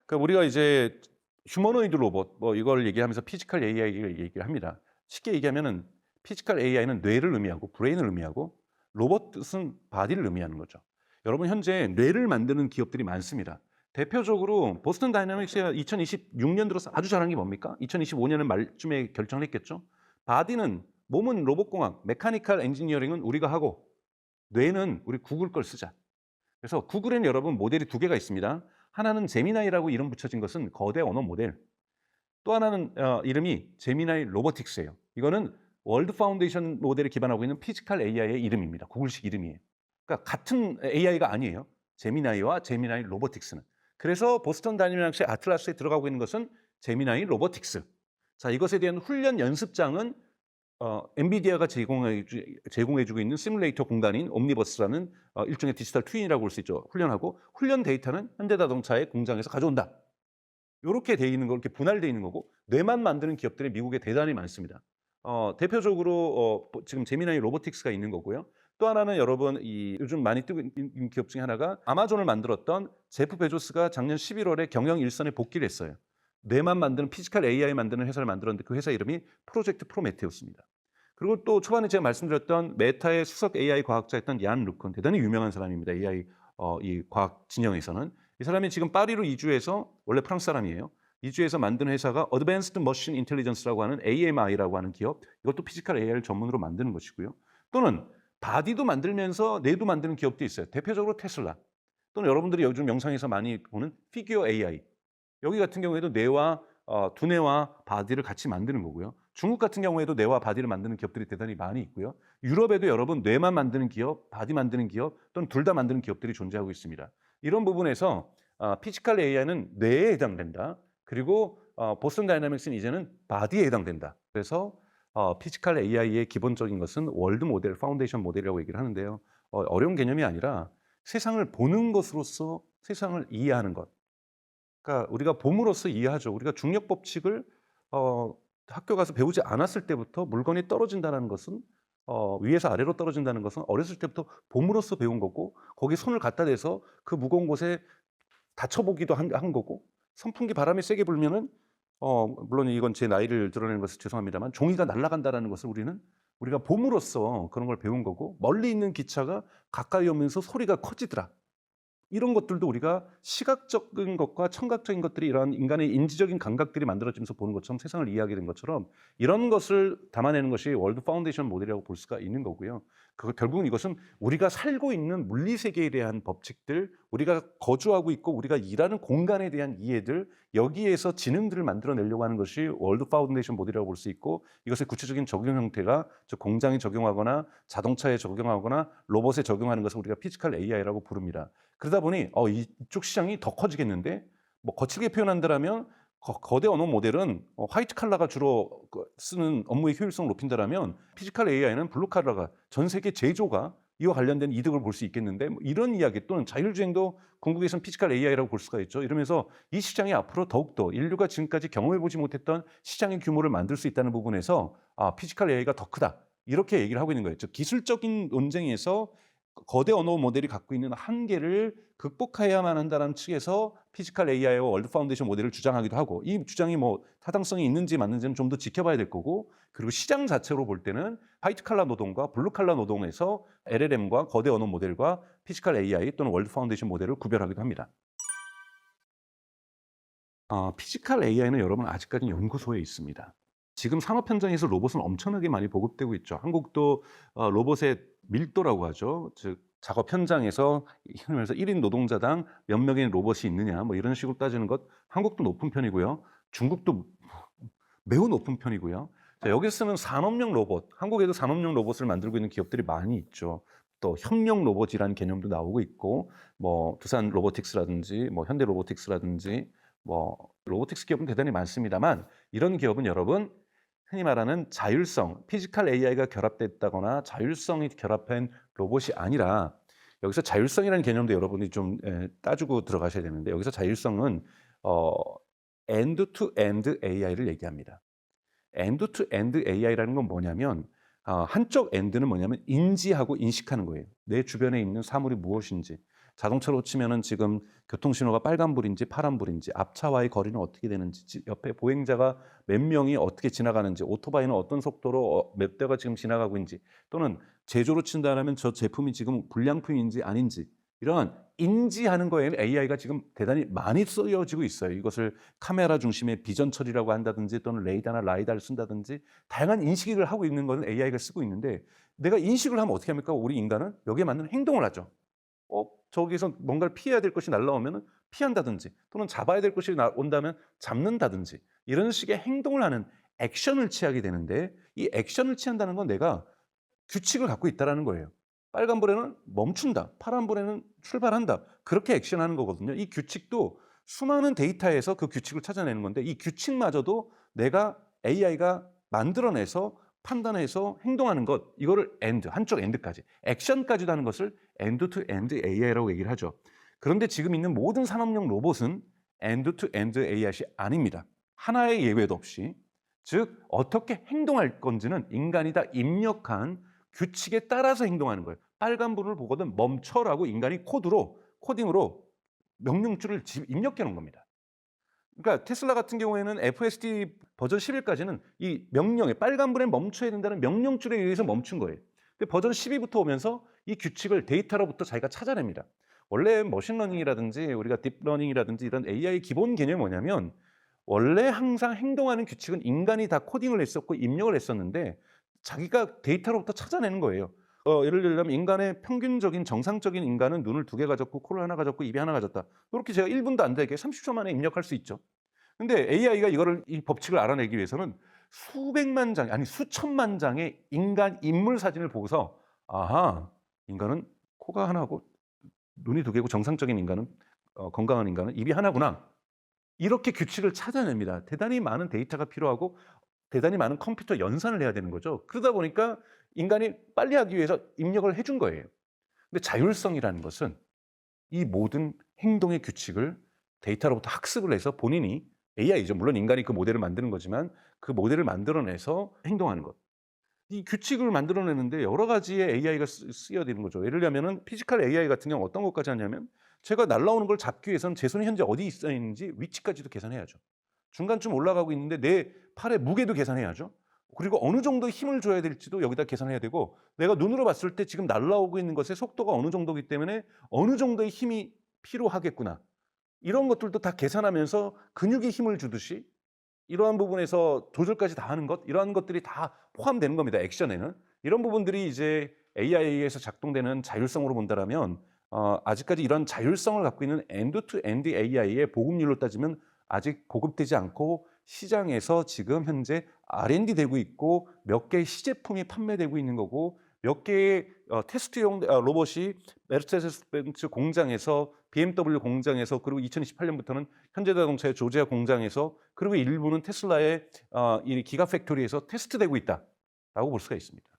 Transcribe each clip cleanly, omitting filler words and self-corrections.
그러니까 우리가 이제 휴머노이드 로봇 뭐 이걸 얘기하면서 피지컬 AI를 얘기를 합니다. 쉽게 얘기하면은 피지컬 AI는 뇌를 의미하고 브레인을 의미하고 로봇은 바디를 의미하는 거죠. 여러분 현재 뇌를 만드는 기업들이 많습니다. 대표적으로 보스턴 다이내믹스가 2026년 들어서 아주 잘한 게 뭡니까? 2025년 말쯤에 결정을 했겠죠. 바디는 몸은 로봇공학, 메카니컬 엔지니어링은 우리가 하고 뇌는 우리 구글 걸 쓰자. 그래서 구글에는 여러분 모델이 두 개가 있습니다. 하나는 제미나이라고 이름 붙여진 것은 거대 언어 모델. 또 하나는 이름이 제미나이 로보틱스예요. 이거는 월드 파운데이션 모델에 기반하고 있는 피지컬 AI의 이름입니다. 구글식 이름이에요. 그러니까 같은 AI가 아니에요. 제미나이와 제미나이 로보틱스는. 그래서 보스턴 다이내믹스의 아틀라스에 들어가고 있는 것은 제미나이 로보틱스. 자, 이것에 대한 훈련 연습장은 엔비디아가 제공해주고 있는 시뮬레이터 공간인 옴니버스라는 일종의 디지털 트윈이라고 볼 수 있죠. 훈련하고 훈련 데이터는 현대자동차의 공장에서 가져온다. 이렇게 돼 있는 거, 이렇게 분할되어 있는 거고 뇌만 만드는 기업들이 미국에 대단히 많습니다. 대표적으로 지금 제미나이 로보틱스가 있는 거고요. 또 하나는 여러분 이 요즘 많이 뜨고 있는 기업 중에 하나가 아마존을 만들었던 제프 베조스가 작년 11월에 경영 일선에 복귀를 했어요. 뇌만 만드는 피지컬 AI 만드는 회사를 만들었는데 그 회사 이름이 프로젝트 프로메테우스입니다. 그리고 또 초반에 제가 말씀드렸던 메타의 수석 AI 과학자였던 얀 루컨 대단히 유명한 사람입니다. AI 이 과학 진영에서는 이 사람이 지금 파리로 이주해서 원래 프랑스 사람이에요. 이주해서 만든 회사가 Advanced Machine Intelligence라고 하는 AMI라고 하는 기업. 이것도 피지컬 AI를 전문으로 만드는 것이고요. 또는 바디도 만들면서 뇌도 만드는 기업도 있어요. 대표적으로 테슬라. 또는 여러분들이 요즘 영상에서 많이 보는 피규어 AI. 여기 같은 경우에도 뇌와 두뇌와 바디를 같이 만드는 거고요. 중국 같은 경우에도 뇌와 바디를 만드는 기업들이 대단히 많이 있고요. 유럽에도 여러분 뇌만 만드는 기업, 바디 만드는 기업 또는 둘 다 만드는 기업들이 존재하고 있습니다. 이런 부분에서 피지컬 AI는 뇌에 해당된다. 그리고 보스턴 다이내믹스는 이제는 바디에 해당된다. 그래서 피지컬 AI의 기본적인 것은 월드 모델, 파운데이션 모델이라고 얘기를 하는데요. 어려운 개념이 아니라 세상을 보는 것으로서 세상을 이해하는 것. 그러니까 우리가 봄으로써 이해하죠. 우리가 중력 법칙을 학교 가서 배우지 않았을 때부터 물건이 떨어진다는 것은 위에서 아래로 떨어진다는 것은 어렸을 때부터 봄으로써 배운 거고 거기에 손을 갖다 대서 그 무거운 곳에 다쳐보기도 한 거고 선풍기 바람이 세게 불면은 물론 이건 제 나이를 드러내는 것은 죄송합니다만 종이가 날아간다라는 것을 우리가 봄으로써 그런 걸 배운 거고 멀리 있는 기차가 가까이 오면서 소리가 커지더라. 이런 것들도 우리가 시각적인 것과 청각적인 것들이 이러한 인간의 인지적인 감각들이 만들어지면서 보는 것처럼 세상을 이해하게 된 것처럼 이런 것을 담아내는 것이 월드 파운데이션 모델이라고 볼 수가 있는 거고요. 결국은 이것은 우리가 살고 있는 물리 세계에 대한 법칙들, 우리가 거주하고 있고 우리가 일하는 공간에 대한 이해들, 여기에서 지능들을 만들어내려고 하는 것이 월드 파운데이션 모델이라고 볼 수 있고 이것의 구체적인 적용 형태가 즉 공장에 적용하거나 자동차에 적용하거나 로봇에 적용하는 것을 우리가 피지컬 AI라고 부릅니다. 그러다 보니 이쪽 시장이 더 커지겠는데 뭐 거칠게 표현한다라면 거대 언어 모델은 화이트 칼라가 주로 쓰는 업무의 효율성을 높인다라면 피지컬 AI는 블루 칼라가 전 세계 제조가 이와 관련된 이득을 볼 수 있겠는데 뭐 이런 이야기 또는 자율주행도 궁극에서는 피지컬 AI라고 볼 수가 있죠. 이러면서 이 시장이 앞으로 더욱더 인류가 지금까지 경험해보지 못했던 시장의 규모를 만들 수 있다는 부분에서 피지컬 AI가 더 크다. 이렇게 얘기를 하고 있는 거예요. 즉 기술적인 논쟁에서 거대 언어 모델이 갖고 있는 한계를 극복해야만 한다는 측에서 피지컬 AI와 월드 파운데이션 모델을 주장하기도 하고 이 주장이 뭐 타당성이 있는지 맞는지는 좀 더 지켜봐야 될 거고 그리고 시장 자체로 볼 때는 화이트 칼라 노동과 블루 칼라 노동에서 LLM과 거대 언어 모델과 피지컬 AI 또는 월드 파운데이션 모델을 구별하기도 합니다. 피지컬 AI는 여러분 아직까지 연구소에 있습니다. 지금 산업 현장에서 로봇은 엄청나게 많이 보급되고 있죠. 한국도 로봇의 밀도라고 하죠. 즉 작업 현장에서 흔히 말해서 1인 노동자당 몇 명의 로봇이 있느냐 뭐 이런 식으로 따지는 것 한국도 높은 편이고요. 중국도 매우 높은 편이고요. 자, 여기 쓰는 산업용 로봇, 한국에도 산업용 로봇을 만들고 있는 기업들이 많이 있죠. 또 협력 로봇이라는 개념도 나오고 있고 뭐 두산 로보틱스라든지 뭐 현대 로보틱스라든지 뭐 로보틱스 기업은 대단히 많습니다만 이런 기업은 여러분 흔히 말하는 자율성, 피지컬 AI가 결합됐다거나 자율성이 결합한 로봇이 아니라 여기서 자율성이라는 개념도 여러분이 좀 따지고 들어가셔야 되는데 여기서 자율성은 어, end-to-end AI를 얘기합니다. end-to-end AI라는 건 뭐냐면 한쪽 end는 뭐냐면 인지하고 인식하는 거예요. 내 주변에 있는 사물이 무엇인지. 자동차로 치면은 지금 교통신호가 빨간불인지 파란불인지, 앞차와의 거리는 어떻게 되는지, 옆에 보행자가 몇 명이 어떻게 지나가는지, 오토바이는 어떤 속도로 몇 대가 지금 지나가고 있는지, 또는 제조로 친다면 저 제품이 지금 불량품인지 아닌지, 이런 인지하는 거에는 AI가 지금 대단히 많이 쓰여지고 있어요. 이것을 카메라 중심의 비전 처리라고 한다든지, 또는 레이더나 라이다를 쓴다든지, 다양한 인식을 하고 있는 것은 AI가 쓰고 있는데, 내가 인식을 하면 어떻게 합니까? 우리 인간은 여기에 맞는 행동을 하죠. 저기서 뭔가를 피해야 될 것이 날라오면 피한다든지, 또는 잡아야 될 것이 온다면 잡는다든지, 이런 식의 행동을 하는 액션을 취하게 되는데, 이 액션을 취한다는 건 내가 규칙을 갖고 있다는 거예요. 빨간불에는 멈춘다, 파란불에는 출발한다, 그렇게 액션하는 거거든요. 이 규칙도 수많은 데이터에서 그 규칙을 찾아내는 건데, 이 규칙마저도 내가 AI가 만들어내서 판단해서 행동하는 것, 이거를 한쪽 엔드까지, 액션까지도 하는 것을 엔드 투 엔드 AI라고 얘기를 하죠. 그런데 지금 있는 모든 산업용 로봇은 엔드 투 엔드 AI이 아닙니다. 하나의 예외도 없이. 즉 어떻게 행동할 건지는 인간이 다 입력한 규칙에 따라서 행동하는 거예요. 빨간불을 보거든 멈춰라고 인간이 코딩으로 명령줄을 입력해 놓은 겁니다. 그러니까 테슬라 같은 경우에는 FSD 버전 11까지는 이 명령에, 빨간불에 멈춰야 된다는 명령줄에 의해서 멈춘 거예요. 근데 버전 12부터 오면서 이 규칙을 데이터로부터 자기가 찾아냅니다. 원래 머신러닝이라든지 우리가 딥러닝이라든지 이런 AI 기본 개념이 뭐냐면, 원래 항상 행동하는 규칙은 인간이 다 코딩을 했었고 입력을 했었는데, 자기가 데이터로부터 찾아내는 거예요. 예를 들면 인간의 평균적인 정상적인 인간은 눈을 2개 가졌고 코를 하나 가졌고 입이 하나 가졌다. 이렇게 제가 1분도 안 되게 30초 만에 입력할 수 있죠. 근데 AI가 이 법칙을 알아내기 위해서는 수백만 장, 아니 수천만 장의 인간 인물 사진을 보고서, 아하, 인간은 코가 하나고 눈이 2개고 정상적인 인간은, 건강한 인간은 입이 하나구나, 이렇게 규칙을 찾아냅니다. 대단히 많은 데이터가 필요하고 대단히 많은 컴퓨터 연산을 해야 되는 거죠. 그러다 보니까 인간이 빨리 하기 위해서 입력을 해준 거예요. 근데 자율성이라는 것은 이 모든 행동의 규칙을 데이터로부터 학습을 해서 본인이, AI죠. 물론 인간이 그 모델을 만드는 거지만 그 모델을 만들어내서 행동하는 것. 이 규칙을 만들어내는데 여러 가지의 AI가 쓰여야 되는 거죠. 예를 들면은 피지컬 AI 같은 경우 어떤 것까지 하냐면, 제가 날아오는 걸 잡기 위해서는 제 손이 현재 어디 있어 있는지 위치까지도 계산해야죠. 중간쯤 올라가고 있는데 내 팔의 무게도 계산해야죠. 그리고 어느 정도 힘을 줘야 될지도 여기다 계산해야 되고, 내가 눈으로 봤을 때 지금 날아오고 있는 것의 속도가 어느 정도이기 때문에 어느 정도의 힘이 필요하겠구나, 이런 것들도 다 계산하면서 근육에 힘을 주듯이 이러한 부분에서 조절까지 다 하는 것, 이러한 것들이 다 포함되는 겁니다. 액션에는. 이런 부분들이 이제 AI에서 작동되는 자율성으로 본다라면, 아직까지 이런 자율성을 갖고 있는 엔드 투 엔드 AI의 보급률로 따지면 아직 보급되지 않고 시장에서 지금 현재 R&D 되고 있고 몇 개의 시제품이 판매되고 있는 거고, 몇 개의 테스트용 로봇이 메르세데스 벤츠 공장에서, BMW 공장에서, 그리고 2028년부터는 현대자동차의 조지아 공장에서, 그리고 일부는 테슬라의 이 기가 팩토리에서 테스트되고 있다라고 볼 수가 있습니다.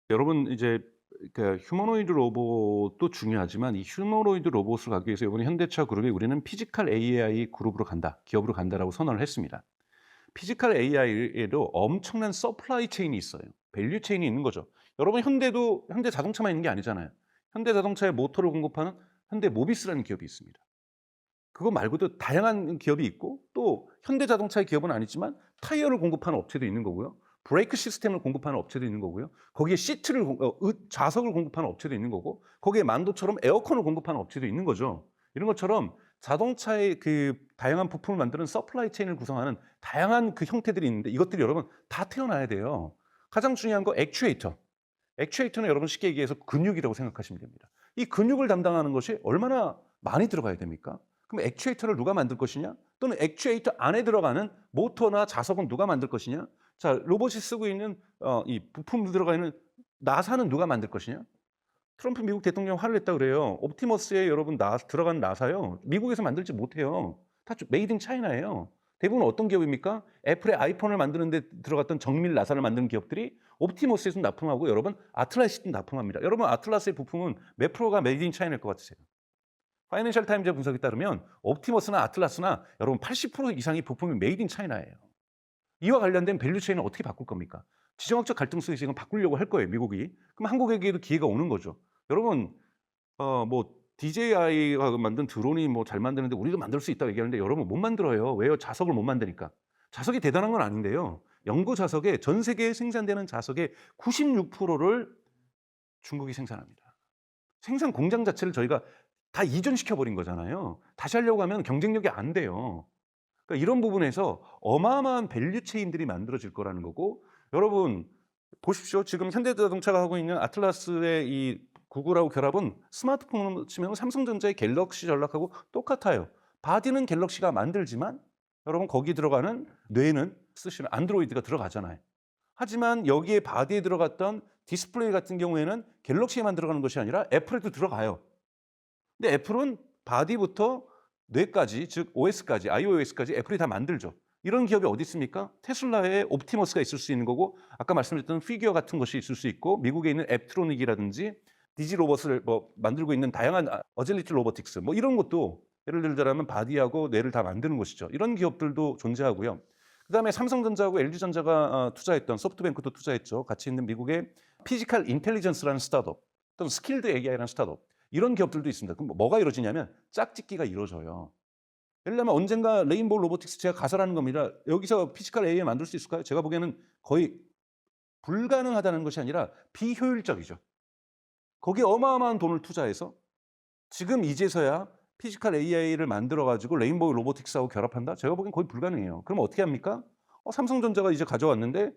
여러분 이제 그 휴머노이드 로봇도 중요하지만, 이 휴머노이드 로봇을 가기 위해서 이번에 현대차 그룹이 우리는 피지컬 AI 그룹으로 간다, 기업으로 간다라고 선언을 했습니다. 피지컬 AI에도 엄청난 서플라이 체인이 있어요. 밸류 체인이 있는 거죠. 여러분 현대도 현대 자동차만 있는 게 아니잖아요. 현대 자동차의 모터를 공급하는 현대 모비스라는 기업이 있습니다. 그거 말고도 다양한 기업이 있고, 또 현대 자동차의 기업은 아니지만 타이어를 공급하는 업체도 있는 거고요. 브레이크 시스템을 공급하는 업체도 있는 거고요. 거기에 시트를 좌석을 공급하는 업체도 있는 거고, 거기에 만도처럼 에어컨을 공급하는 업체도 있는 거죠. 이런 것처럼 자동차의 그 다양한 부품을 만드는 서플라이 체인을 구성하는 다양한 그 형태들이 있는데, 이것들이 여러분 다 태어나야 돼요. 가장 중요한 거 액추에이터. 액추에이터는 여러분 쉽게 얘기해서 근육이라고 생각하시면 됩니다. 이 근육을 담당하는 것이 얼마나 많이 들어가야 됩니까? 그럼 액추에이터를 누가 만들 것이냐? 또는 액추에이터 안에 들어가는 모터나 자석은 누가 만들 것이냐? 자, 로봇이 쓰고 있는 이 부품 들어가 있는 나사는 누가 만들 것이냐? 트럼프 미국 대통령 화를 냈다 그래요. 옵티머스에 여러분 들어간 나사요, 미국에서 만들지 못해요. 다 메이드 인 차이나예요. 대부분 어떤 기업입니까? 애플의 아이폰을 만드는데 들어갔던 정밀 나사를 만드는 기업들이 옵티머스에서 납품하고, 여러분 아틀라스에서 납품합니다. 여러분 아틀라스의 부품은 몇 프로가 메이드 인 차이나일 것 같으세요? 파이낸셜 타임즈 분석에 따르면 옵티머스나 아틀라스나 여러분 80% 이상의 부품이 메이드 인 차이나예요. 이와 관련된 밸류 체인을 어떻게 바꿀 겁니까? 지정학적 갈등 속에 지금 바꾸려고 할 거예요, 미국이. 그럼 한국에게도 기회가 오는 거죠. 여러분 뭐 DJI가 만든 드론이 뭐 잘 만드는데 우리도 만들 수 있다고 얘기하는데 여러분 못 만들어요. 왜요? 자석을 못 만드니까. 자석이 대단한 건 아닌데요. 연구 자석의 전 세계에 생산되는 자석의 96%를 중국이 생산합니다. 생산 공장 자체를 저희가 다 이전시켜 버린 거잖아요. 다시 하려고 하면 경쟁력이 안 돼요. 그러니까 이런 부분에서 어마어마한 밸류 체인들이 만들어질 거라는 거고 여러분 보십시오. 지금 현대자동차가 하고 있는 아틀라스의 이 구글하고 결합은 스마트폰으로 치면 삼성전자의 갤럭시 전략하고 똑같아요. 바디는 갤럭시가 만들지만 여러분 거기 들어가는 뇌는 쓰시는 안드로이드가 들어가잖아요. 하지만 여기에 바디에 들어갔던 디스플레이 같은 경우에는 갤럭시에만 들어가는 것이 아니라 애플에도 들어가요. 근데 애플은 바디부터 뇌까지 즉 OS까지 iOS까지 애플이 다 만들죠. 이런 기업이 어디 있습니까? 테슬라에 옵티머스가 있을 수 있는 거고 아까 말씀드렸던 피규어 같은 것이 있을 수 있고 미국에 있는 앱트로닉이라든지 디지 로봇을 뭐 만들고 있는 다양한 어질리티 로보틱스 뭐 이런 것도 예를 들자면 바디하고 뇌를 다 만드는 것이죠. 이런 기업들도 존재하고요. 그다음에 삼성전자하고 LG전자가 투자했던 소프트뱅크도 투자했죠. 같이 있는 미국의 피지컬 인텔리전스라는 스타트업 또는 스킬드 AI라는 스타트업 이런 기업들도 있습니다. 그럼 뭐가 이루어지냐면 짝짓기가 이루어져요. 예를 들면 언젠가 레인보우 로보틱스 제가 가설하는 겁니다. 여기서 피지컬 AI 만들 수 있을까요? 제가 보기에는 거의 불가능하다는 것이 아니라 비효율적이죠. 거기에 어마어마한 돈을 투자해서 지금 이제서야 피지컬 AI를 만들어 가지고 레인보우 로보틱스하고 결합한다? 제가 보기엔 거의 불가능해요. 그럼 어떻게 합니까? 삼성전자가 이제 가져왔는데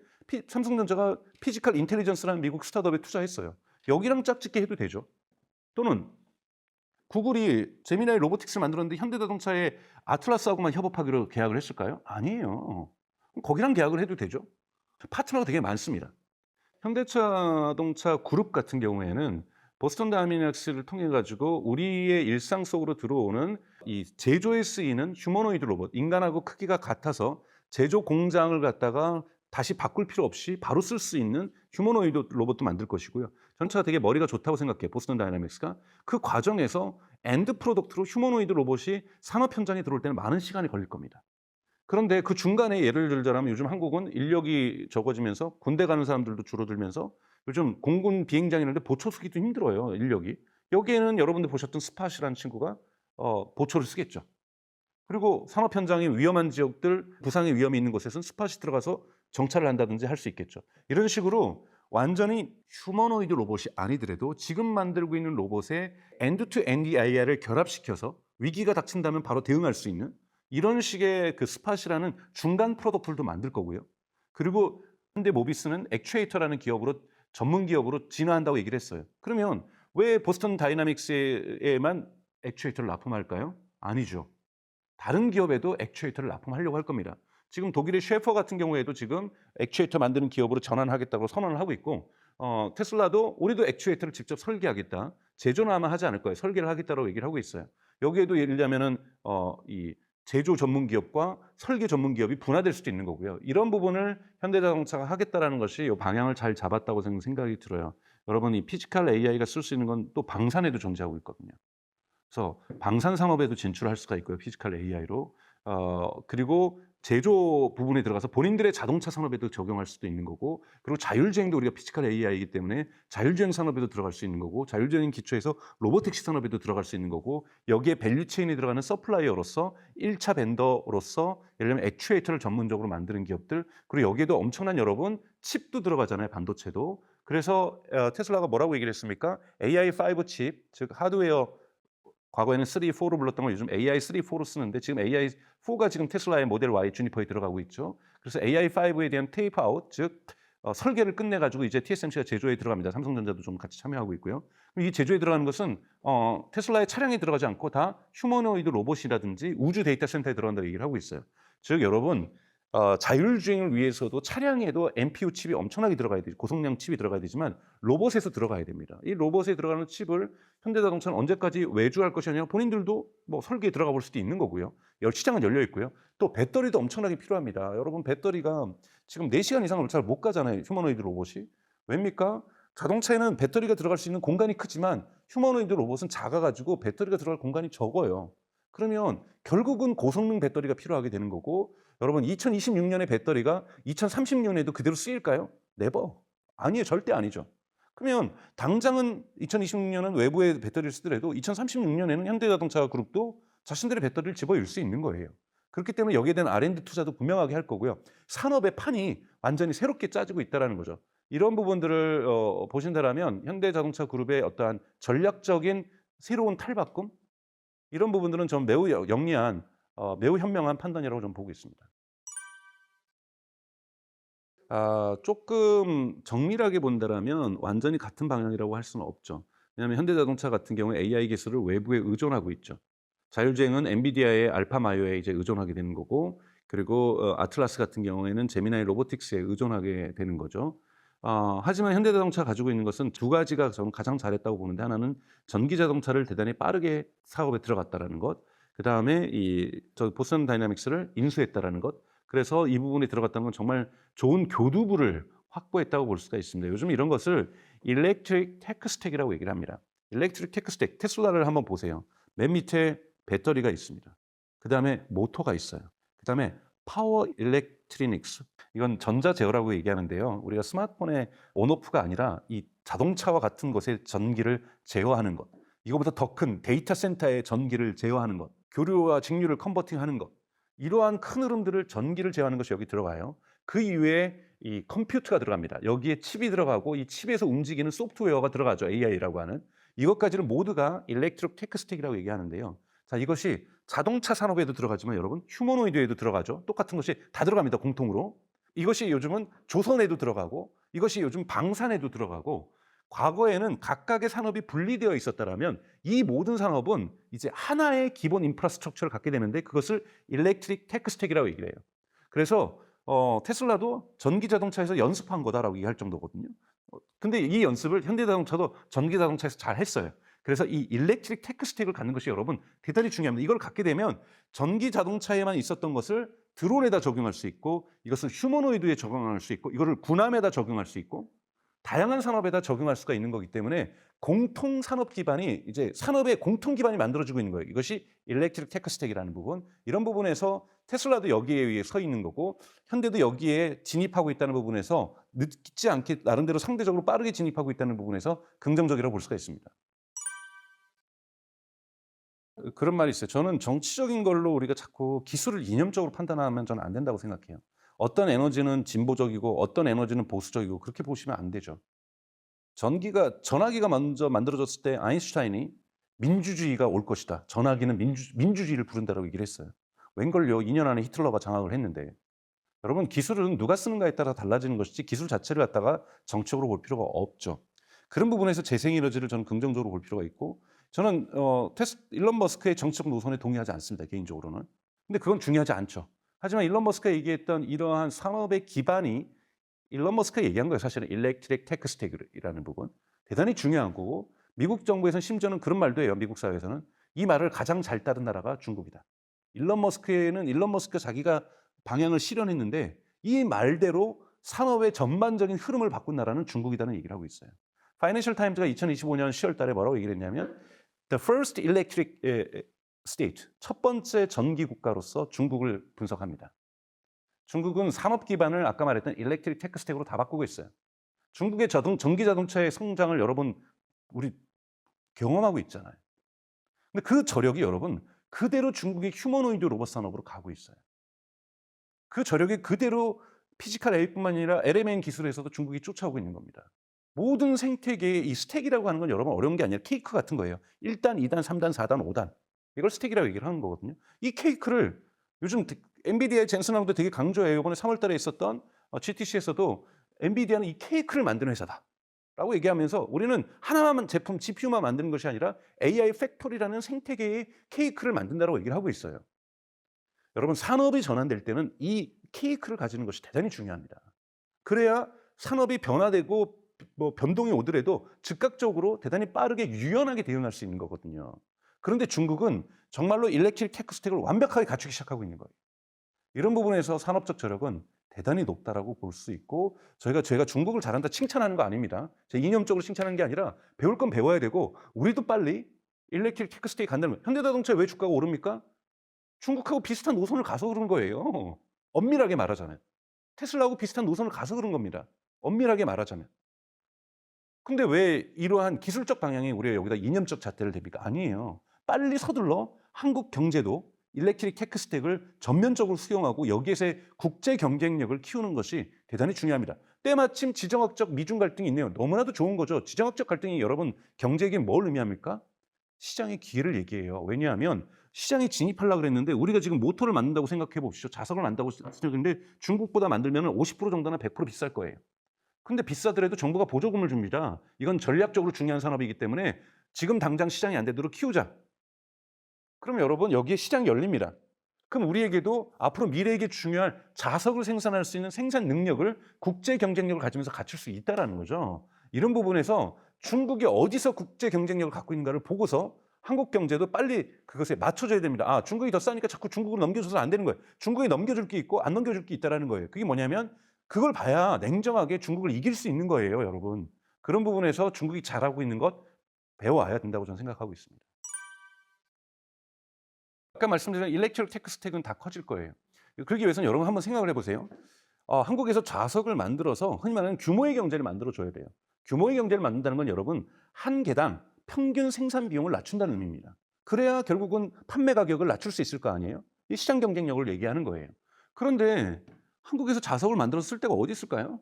삼성전자가 피지컬 인텔리전스라는 미국 스타트업에 투자했어요. 여기랑 짝짓기 해도 되죠. 또는 구글이 제미나이 로보틱스를 만들었는데 현대자동차의 아틀라스하고만 협업하기로 계약을 했을까요? 아니에요. 거기랑 계약을 해도 되죠. 파트너가 되게 많습니다. 현대자동차 그룹 같은 경우에는 보스턴 다이내믹스를 통해 가지고 우리의 일상 속으로 들어오는 이 제조에 쓰이는 휴머노이드 로봇, 인간하고 크기가 같아서 제조 공장을 갖다가 다시 바꿀 필요 없이 바로 쓸 수 있는 휴머노이드 로봇도 만들 것이고요. 전차가 되게 머리가 좋다고 생각해요. 보스턴 다이내믹스가. 그 과정에서 엔드 프로덕트로 휴머노이드 로봇이 산업 현장에 들어올 때는 많은 시간이 걸릴 겁니다. 그런데 그 중간에 예를 들자면 요즘 한국은 인력이 적어지면서 군대 가는 사람들도 줄어들면서 요즘 공군 비행장이 있는데 보초 쓰기도 힘들어요, 인력이. 여기에는 여러분들 보셨던 스팟이라는 친구가 보초를 쓰겠죠. 그리고 산업 현장이 위험한 지역들, 부상의 위험이 있는 곳에서는 스팟이 들어가서 정찰을 한다든지 할 수 있겠죠. 이런 식으로 완전히 휴머노이드 로봇이 아니더라도 지금 만들고 있는 로봇에 엔드 투 엔드 AI를 결합시켜서 위기가 닥친다면 바로 대응할 수 있는 이런 식의 그 스팟이라는 중간 프로덕트도 만들 거고요. 그리고 현대 모비스는 액추에이터라는 기업으로 전문 기업으로 진화한다고 얘기를 했어요. 그러면 왜 보스턴 다이나믹스에만 액추에이터를 납품할까요? 아니죠. 다른 기업에도 액추에이터를 납품하려고 할 겁니다. 지금 독일의 셰퍼 같은 경우에도 지금 액추에이터 만드는 기업으로 전환하겠다고 선언을 하고 있고 테슬라도 우리도 액추에이터를 직접 설계하겠다. 제조는 아마 하지 않을 거예요. 설계를 하겠다고 얘기를 하고 있어요. 여기에도 예를 들자면은 이 제조 전문 기업과 설계 전문 기업이 분화될 수도 있는 거고요. 이런 부분을 현대자동차가 하겠다라는 것이 이 방향을 잘 잡았다고 생각이 들어요. 여러분 이 피지컬 AI가 쓸 수 있는 건 또 방산에도 존재하고 있거든요. 그래서 방산 산업에도 진출할 수가 있고요. 피지컬 AI로. 그리고 제조 부분에 들어가서 본인들의 자동차 산업에도 적용할 수도 있는 거고 그리고 자율주행도 우리가 피지컬 AI이기 때문에 자율주행 산업에도 들어갈 수 있는 거고 자율주행 기초에서 로보택시 산업에도 들어갈 수 있는 거고 여기에 밸류체인에 들어가는 서플라이어로서 1차 벤더로서 예를 들면 액추에이터를 전문적으로 만드는 기업들 그리고 여기에도 엄청난 여러분 칩도 들어가잖아요. 반도체도. 그래서 테슬라가 뭐라고 얘기를 했습니까? AI5 칩, 즉 하드웨어 과거에는 3, 4로 불렀던 걸 요즘 AI 3, 4로 쓰는데 지금 AI 4가 지금 테슬라의 모델 Y 주니퍼에 들어가고 있죠. 그래서 AI5에 대한 테이프 아웃, 즉 설계를 끝내가지고 이제 TSMC가 제조에 들어갑니다. 삼성전자도 좀 같이 참여하고 있고요. 이 제조에 들어가는 것은 테슬라의 차량에 들어가지 않고 다 휴머노이드 로봇이라든지 우주 데이터 센터에 들어간다고 얘기를 하고 있어요. 즉 여러분 자율주행을 위해서도 차량에도 NPU 칩이 엄청나게 들어가야 되죠. 고성능 칩이 들어가야 되지만 로봇에서 들어가야 됩니다. 이 로봇에 들어가는 칩을 현대자동차는 언제까지 외주할 것이 아니라 본인들도 뭐 설계에 들어가 볼 수도 있는 거고요. 시장은 열려 있고요. 또 배터리도 엄청나게 필요합니다. 여러분 배터리가 지금 4시간 이상을 잘 못 가잖아요. 휴머노이드 로봇이. 왜입니까? 자동차에는 배터리가 들어갈 수 있는 공간이 크지만 휴머노이드 로봇은 작아가지고 배터리가 들어갈 공간이 적어요. 그러면 결국은 고성능 배터리가 필요하게 되는 거고 여러분 2026년의 배터리가 2030년에도 그대로 쓰일까요? 네버. 아니에요. 절대 아니죠. 그러면 당장은 2026년은 외부의 배터리를 쓰더라도 2036년에는 현대자동차 그룹도 자신들의 배터리를 집어일 수 있는 거예요. 그렇기 때문에 여기에 대한 R&D 투자도 분명하게 할 거고요. 산업의 판이 완전히 새롭게 짜지고 있다는 거죠. 이런 부분들을 보신다라면 현대자동차 그룹의 어떠한 전략적인 새로운 탈바꿈 이런 부분들은 좀 매우 영리한 매우 현명한 판단이라고 좀 보고 있습니다. 조금 정밀하게 본다라면 완전히 같은 방향이라고 할 수는 없죠. 왜냐하면 현대자동차 같은 경우에 AI 기술을 외부에 의존하고 있죠. 자율주행은 엔비디아의 알파마요에 이제 의존하게 되는 거고 그리고 아틀라스 같은 경우에는 제미나이 로보틱스에 의존하게 되는 거죠. 하지만 현대자동차가 가지고 있는 것은 두 가지가 저는 가장 잘했다고 보는데 하나는 전기자동차를 대단히 빠르게 사업에 들어갔다라는 것, 그다음에 보스턴 다이나믹스를 인수했다라는 것, 그래서 이 부분에 들어갔다는 건 정말 좋은 교두부를 확보했다고 볼 수가 있습니다. 요즘 이런 것을 일렉트릭 테크 스택이라고 얘기를 합니다. 일렉트릭 테크 스택, 테슬라를 한번 보세요. 맨 밑에 배터리가 있습니다. 그다음에 모터가 있어요. 그다음에 파워 일렉트리닉스. 이건 전자 제어라고 얘기하는데요. 우리가 스마트폰의 온오프가 아니라 이 자동차와 같은 것의 전기를 제어하는 것. 이거보다 더 큰 데이터 센터의 전기를 제어하는 것. 교류와 직류를 컨버팅하는 것. 이러한 큰 흐름들을 전기를 제어하는 것이 여기 들어가요. 그 이외에 이 컴퓨터가 들어갑니다. 여기에 칩이 들어가고 이 칩에서 움직이는 소프트웨어가 들어가죠. AI라고 하는. 이것까지는 모두가 일렉트릭 테크 스택이라고 얘기하는데요. 자, 이것이 자동차 산업에도 들어가지만 여러분 휴머노이드에도 들어가죠. 똑같은 것이 다 들어갑니다. 공통으로. 이것이 요즘은 조선에도 들어가고 이것이 요즘 방산에도 들어가고 과거에는 각각의 산업이 분리되어 있었다라면 이 모든 산업은 이제 하나의 기본 인프라스트럭처를 갖게 되는데 그것을 일렉트릭 테크 스택이라고 얘기를 해요. 그래서 테슬라도 전기 자동차에서 연습한 거다라고 얘기할 정도거든요. 근데 이 연습을 현대자동차도 전기 자동차에서 잘 했어요. 그래서 이 일렉트릭 테크 스택을 갖는 것이 여러분 대단히 중요합니다. 이걸 갖게 되면 전기 자동차에만 있었던 것을 드론에다 적용할 수 있고 이것을 휴머노이드에 적용할 수 있고 이거를 군함에다 적용할 수 있고 다양한 산업에다 적용할 수가 있는 거기 때문에 공통 산업 기반이 이제 산업의 공통 기반이 만들어지고 있는 거예요. 이것이 일렉트릭 테크 스택이라는 부분. 이런 부분에서 테슬라도 여기에 의해 서 있는 거고 현대도 여기에 진입하고 있다는 부분에서 늦지 않게 나름대로 상대적으로 빠르게 진입하고 있다는 부분에서 긍정적이라고 볼 수가 있습니다. 그런 말이 있어요. 저는 정치적인 걸로 우리가 자꾸 기술을 이념적으로 판단하면 저는 안 된다고 생각해요. 어떤 에너지는 진보적이고 어떤 에너지는 보수적이고 그렇게 보시면 안 되죠. 전화기가 먼저 만들어졌을 때 아인슈타인이 민주주의가 올 것이다. 전화기는 민주주의를 부른다라고 얘기를 했어요. 웬걸요? 2년 안에 히틀러가 장악을 했는데. 여러분 기술은 누가 쓰는가에 따라 달라지는 것이지 기술 자체를 갖다가 정책으로 볼 필요가 없죠. 그런 부분에서 재생에너지를 저는 긍정적으로 볼 필요가 있고 저는 일론 머스크의 정책 노선에 동의하지 않습니다. 개인적으로는. 근데 그건 중요하지 않죠. 하지만 일론 머스크가 얘기했던 이러한 산업의 기반이 일론 머스크가 얘기한 거예요. 사실은 일렉트릭 테크 스택이라는 부분. 대단히 중요한 거고 미국 정부에서는 심지어는 그런 말도 해요. 미국 사회에서는 이 말을 가장 잘 따른 나라가 중국이다. 일론 머스크가 자기가 방향을 실현했는데 이 말대로 산업의 전반적인 흐름을 바꾼 나라는 중국이라는 얘기를 하고 있어요. 파이낸셜 타임즈가 2025년 10월 달에 뭐라고 얘기를 했냐면 The first electric state, 첫 번째 전기 국가로서 중국을 분석합니다. 중국은 산업 기반을 아까 말했던 일렉트릭 테크 스택으로 다 바꾸고 있어요. 중국의 전기 자동차의 성장을 여러분 우리 경험하고 있잖아요. 근데 그 저력이 여러분 그대로 중국의 휴머노이드 로봇 산업으로 가고 있어요. 그 저력이 그대로 피지컬 AI뿐만 아니라 LMN 기술에서도 중국이 쫓아오고 있는 겁니다. 모든 생태계의 이 스택이라고 하는 건 여러분 어려운 게 아니라 케이크 같은 거예요. 1단, 2단, 3단, 4단, 5단. 이걸 스택이라고 얘기를 하는 거거든요. 이 케이크를 요즘 엔비디아의 젠슨 왕도 되게 강조해요. 이번에 3월 달에 있었던 GTC에서도 엔비디아는 이 케이크를 만드는 회사다. 라고 얘기하면서 우리는 하나만 제품, GPU만 만드는 것이 아니라 AI 팩토리라는 생태계의 케이크를 만든다고 얘기를 하고 있어요. 여러분 산업이 전환될 때는 이 케이크를 가지는 것이 대단히 중요합니다. 그래야 산업이 변화되고 변동이 오더라도 즉각적으로 대단히 빠르게 유연하게 대응할 수 있는 거거든요. 그런데 중국은 정말로 일렉트릭 테크 스택을 완벽하게 갖추기 시작하고 있는 거예요. 이런 부분에서 산업적 저력은 대단히 높다라고 볼 수 있고 제가 중국을 잘한다 칭찬하는 거 아닙니다. 제가 이념적으로 칭찬하는 게 아니라 배울 건 배워야 되고 우리도 빨리 일렉트릭 테크 스택이 간다면 현대자동차 왜 주가가 오릅니까? 중국하고 비슷한 노선을 가서 그런 거예요. 엄밀하게 말하자면. 테슬라하고 비슷한 노선을 가서 그런 겁니다. 엄밀하게 말하자면. 근데 왜 이러한 기술적 방향이 우리가 여기다 이념적 잣대를 댑니까? 아니에요. 빨리 서둘러 한국 경제도 일렉트릭 테크 스택을 전면적으로 수용하고 여기에서의 국제 경쟁력을 키우는 것이 대단히 중요합니다. 때마침 지정학적 미중 갈등이 있네요. 너무나도 좋은 거죠. 지정학적 갈등이 여러분 경제에게 뭘 의미합니까? 시장의 기회를 얘기해요. 왜냐하면 시장에 진입하려고 그랬는데 우리가 지금 모터를 만든다고 생각해 보십시오. 자석을 만든다고 생각했는데 중국보다 만들면 50% 정도나 100% 비쌀 거예요. 근데 비싸더라도 정부가 보조금을 줍니다. 이건 전략적으로 중요한 산업이기 때문에 지금 당장 시장이 안 되도록 키우자. 그럼 여러분 여기에 시장이 열립니다. 그럼 우리에게도 앞으로 미래에게 중요할 자석을 생산할 수 있는 생산 능력을 국제 경쟁력을 가지면서 갖출 수 있다라는 거죠. 이런 부분에서 중국이 어디서 국제 경쟁력을 갖고 있는가를 보고서 한국 경제도 빨리 그것에 맞춰줘야 됩니다. 아, 중국이 더 싸니까 자꾸 중국으로 넘겨줘서 안 되는 거예요. 중국에 넘겨줄 게 있고 안 넘겨줄 게 있다라는 거예요. 그게 뭐냐면 그걸 봐야 냉정하게 중국을 이길 수 있는 거예요, 여러분. 그런 부분에서 중국이 잘하고 있는 것 배워와야 된다고 저는 생각하고 있습니다. 아까 말씀드린 일렉트릭 테크 스택은 다 커질 거예요. 그러기 위해서는 여러분 한번 생각을 해보세요. 한국에서 자석을 만들어서 흔히 말하는 규모의 경제를 만들어줘야 돼요. 규모의 경제를 만든다는 건 여러분 한 개당 평균 생산 비용을 낮춘다는 의미입니다. 그래야 결국은 판매 가격을 낮출 수 있을 거 아니에요? 이 시장 경쟁력을 얘기하는 거예요. 그런데 한국에서 자석을 만들어서 쓸 데가 어디 있을까요?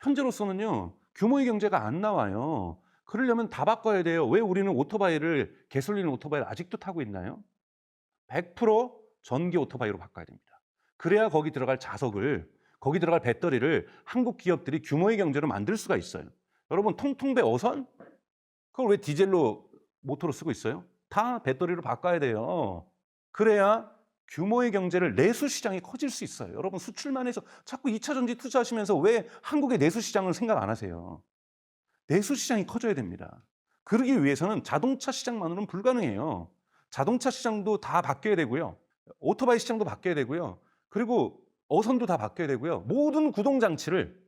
현재로서는요, 규모의 경제가 안 나와요. 그러려면 다 바꿔야 돼요. 왜 우리는 오토바이를, 개솔린 오토바이를 아직도 타고 있나요? 100% 전기 오토바이로 바꿔야 됩니다. 그래야 거기 들어갈 자석을, 거기 들어갈 배터리를 한국 기업들이 규모의 경제로 만들 수가 있어요. 여러분, 통통배 어선? 그걸 왜 디젤로 모터로 쓰고 있어요? 다 배터리로 바꿔야 돼요. 그래야 규모의 경제를 내수 시장이 커질 수 있어요. 여러분 수출만 해서 자꾸 2차 전지 투자하시면서 왜 한국의 내수 시장을 생각 안 하세요? 내수 시장이 커져야 됩니다. 그러기 위해서는 자동차 시장만으로는 불가능해요. 자동차 시장도 다 바뀌어야 되고요. 오토바이 시장도 바뀌어야 되고요. 그리고 어선도 다 바뀌어야 되고요. 모든 구동 장치를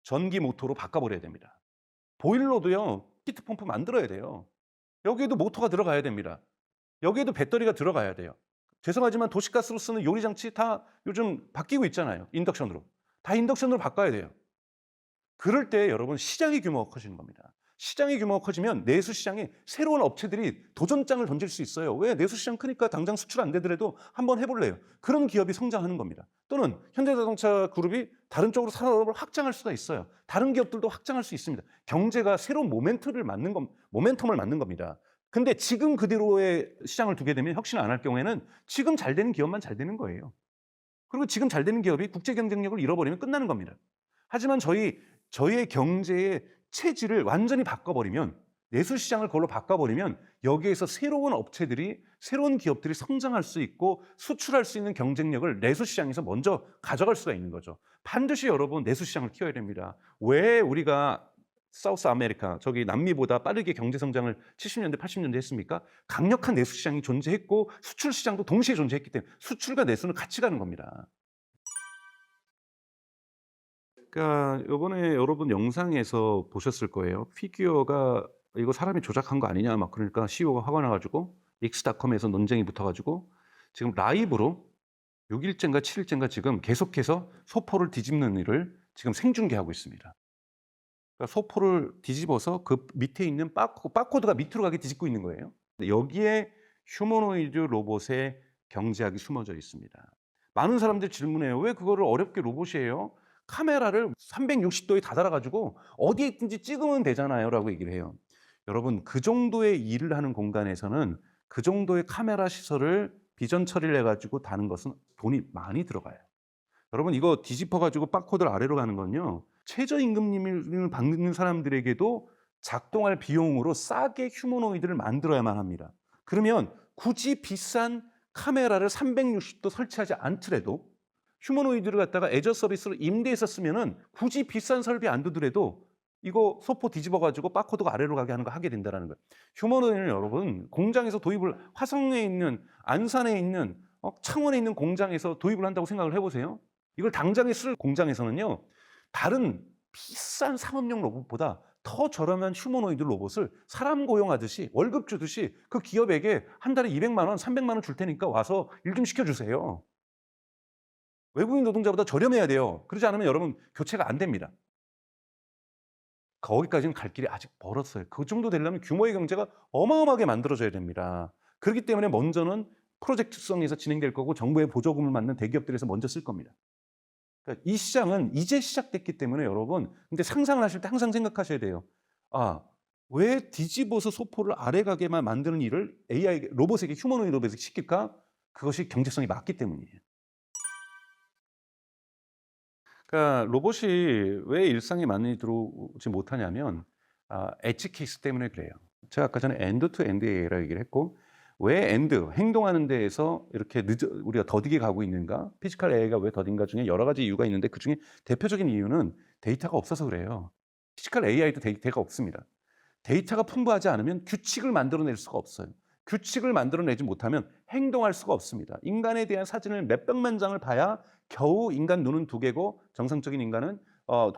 전기 모터로 바꿔버려야 됩니다. 보일러도요. 히트 펌프 만들어야 돼요. 여기에도 모터가 들어가야 됩니다. 여기에도 배터리가 들어가야 돼요. 죄송하지만 도시가스로 쓰는 요리장치 다 요즘 바뀌고 있잖아요. 인덕션으로. 다 인덕션으로 바꿔야 돼요. 그럴 때 여러분 시장의 규모가 커지는 겁니다. 시장의 규모가 커지면 내수 시장에 새로운 업체들이 도전장을 던질 수 있어요. 왜? 내수 시장 크니까 당장 수출 안 되더라도 한번 해볼래요. 그런 기업이 성장하는 겁니다. 또는 현대자동차 그룹이 다른 쪽으로 산업을 확장할 수가 있어요. 다른 기업들도 확장할 수 있습니다. 경제가 새로운 모멘텀을 맞는 겁니다. 근데 지금 그대로의 시장을 두게 되면 혁신을 안 할 경우에는 지금 잘 되는 기업만 잘 되는 거예요. 그리고 지금 잘 되는 기업이 국제 경쟁력을 잃어버리면 끝나는 겁니다. 하지만 저희의 경제의 체질을 완전히 바꿔버리면 내수 시장을 그걸로 바꿔버리면 여기에서 새로운 업체들이 새로운 기업들이 성장할 수 있고 수출할 수 있는 경쟁력을 내수 시장에서 먼저 가져갈 수가 있는 거죠. 반드시 여러분 내수 시장을 키워야 됩니다. 왜 우리가 사우스 아메리카, 저기 남미보다 빠르게 경제 성장을 70년대, 80년대 했습니까? 강력한 내수 시장이 존재했고 수출 시장도 동시에 존재했기 때문에 수출과 내수는 같이 가는 겁니다. 그러니까 요번에 여러분 영상에서 보셨을 거예요. 피규어가 이거 사람이 조작한 거 아니냐 막 그러니까 CEO가 화가 나가지고 익스닷컴에서 논쟁이 붙어가지고 지금 라이브로 6일째인가 7일째인가 지금 계속해서 소포를 뒤집는 일을 지금 생중계하고 있습니다. 그러니까 소포를 뒤집어서 그 밑에 있는 바코드가 밑으로 가게 뒤집고 있는 거예요. 여기에 휴머노이드 로봇의 경제학이 숨어져 있습니다. 많은 사람들이 질문해요. 왜 그거를 어렵게 로봇이에요? 카메라를 360도에 다 달아가지고 어디에 있든지 찍으면 되잖아요 라고 얘기를 해요. 여러분 그 정도의 일을 하는 공간에서는 그 정도의 카메라 시설을 비전 처리를 해가지고 다는 것은 돈이 많이 들어가요. 여러분 이거 뒤집어가지고 바코드를 아래로 가는 건요. 최저임금을 받는 사람들에게도 작동할 비용으로 싸게 휴머노이드를 만들어야만 합니다. 그러면 굳이 비싼 카메라를 360도 설치하지 않더라도 휴머노이드를 갖다가 애저 서비스로 임대해서 쓰면은 굳이 비싼 설비 안 두더라도 이거 소포 뒤집어가지고 바코드가 아래로 가게 하는 거 하게 된다는 거예요. 휴머노이드는 여러분 공장에서 도입을 화성에 있는 안산에 있는 창원에 있는 공장에서 도입을 한다고 생각을 해보세요. 이걸 당장에 쓸 공장에서는요. 다른 비싼 상업용 로봇보다 더 저렴한 휴머노이드 로봇을 사람 고용하듯이 월급 주듯이 그 기업에게 한 달에 200만 원, 300만 원 줄 테니까 와서 일 좀 시켜주세요. 외국인 노동자보다 저렴해야 돼요. 그러지 않으면 여러분 교체가 안 됩니다. 거기까지는 갈 길이 아직 멀었어요. 그 정도 되려면 규모의 경제가 어마어마하게 만들어져야 됩니다. 그렇기 때문에 먼저는 프로젝트성에서 진행될 거고 정부의 보조금을 받는 대기업들에서 먼저 쓸 겁니다. 그러니까 이 시장은 이제 시작됐기 때문에 여러분 근데 상상을 하실 때 항상 생각하셔야 돼요. 아 왜 뒤집어서 소포를 아래 가게만 만드는 일을 AI에게 로봇에게 휴머노이드 로봇에게 시킬까? 그것이 경제성이 맞기 때문이에요. 그러니까 로봇이 왜 일상에 많이 들어오지 못하냐면 엣지 케이스 때문에 그래요. 제가 아까 전에 엔드 투 엔드 AI라고 얘기를 했고 왜 엔드 행동하는 데에서 이렇게 늦어 우리가 더디게 가고 있는가? 피지컬 AI가 왜 더딘가 중에 여러 가지 이유가 있는데 그중에 대표적인 이유는 데이터가 없어서 그래요. 피지컬 AI도 데이터가 없습니다. 데이터가 풍부하지 않으면 규칙을 만들어낼 수가 없어요. 규칙을 만들어내지 못하면 행동할 수가 없습니다. 인간에 대한 사진을 몇백만 장을 봐야 겨우 인간 눈은 두 개고 정상적인 인간은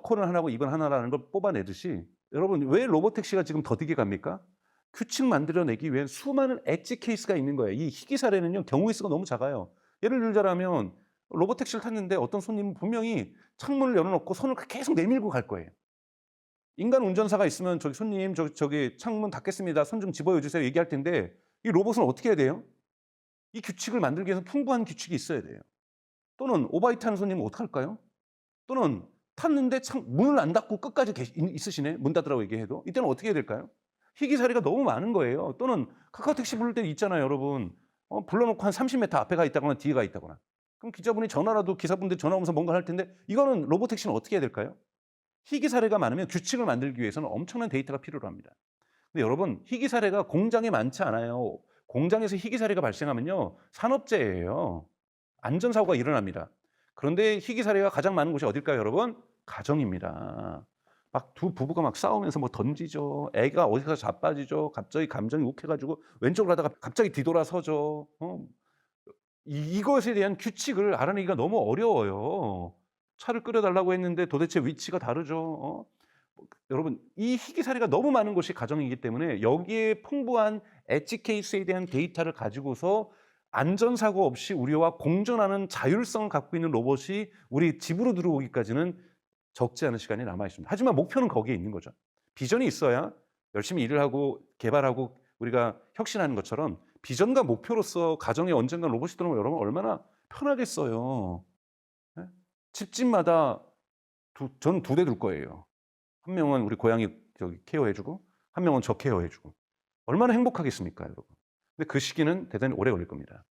코는 하나고 입은 하나라는 걸 뽑아내듯이 여러분 왜 로보택시가 지금 더디게 갑니까? 규칙 만들어내기 위해 수많은 엣지 케이스가 있는 거예요. 이 희귀 사례는요 경우의 수가 너무 작아요. 예를 들자면 로보택시를 탔는데 어떤 손님은 분명히 창문을 열어놓고 손을 계속 내밀고 갈 거예요. 인간 운전사가 있으면 "저기 손님 저기 창문 닫겠습니다. 손 좀 집어여 주세요." 얘기할 텐데 이 로봇은 어떻게 해야 돼요? 이 규칙을 만들기 위해서 풍부한 규칙이 있어야 돼요. 또는 오바이트 하는 손님은 어떡할까요? 또는 탔는데 창 문을 안 닫고 끝까지 있으시네. 문 닫으라고 얘기해도. 이때는 어떻게 해야 될까요? 희귀 사례가 너무 많은 거예요. 또는 카카오 택시 부를 때 있잖아요, 여러분. 불러 놓고 한 30m 앞에 가 있다거나 뒤에 가 있다거나. 그럼 기자분이 전화라도 기사분들 전화 오면서 뭔가 할 텐데 이거는 로봇 택시는 어떻게 해야 될까요? 희귀 사례가 많으면 규칙을 만들기 위해서는 엄청난 데이터가 필요로 합니다. 근데 여러분 희귀 사례가 공장에 많지 않아요. 공장에서 희귀 사례가 발생하면요. 산업재해예요. 안전사고가 일어납니다. 그런데 희귀 사례가 가장 많은 곳이 어딜까요, 여러분? 가정입니다. 막 두 부부가 막 싸우면서 뭐 던지죠. 애가 어디서 자빠지죠. 갑자기 감정이 욱해가지고 왼쪽으로 가다가 갑자기 뒤돌아서죠. 이것에 대한 규칙을 알아내기가 너무 어려워요. 차를 끓여달라고 했는데 도대체 위치가 다르죠. 여러분 이 희귀 사례가 너무 많은 곳이 가정이기 때문에 여기에 풍부한 엣지 케이스에 대한 데이터를 가지고서 안전사고 없이 우리와 공존하는 자율성을 갖고 있는 로봇이 우리 집으로 들어오기까지는 적지 않은 시간이 남아 있습니다. 하지만 목표는 거기에 있는 거죠. 비전이 있어야 열심히 일을 하고 개발하고 우리가 혁신하는 것처럼 비전과 목표로서 가정에 언젠가 로봇이 들어오면 여러분 얼마나 편하겠어요. 예? 집집마다 저는 두 대 둘 거예요. 한 명은 우리 고양이 케어해 주고 한 명은 저 케어해 주고. 얼마나 행복하겠습니까, 여러분. 근데 그 시기는 대단히 오래 걸릴 겁니다.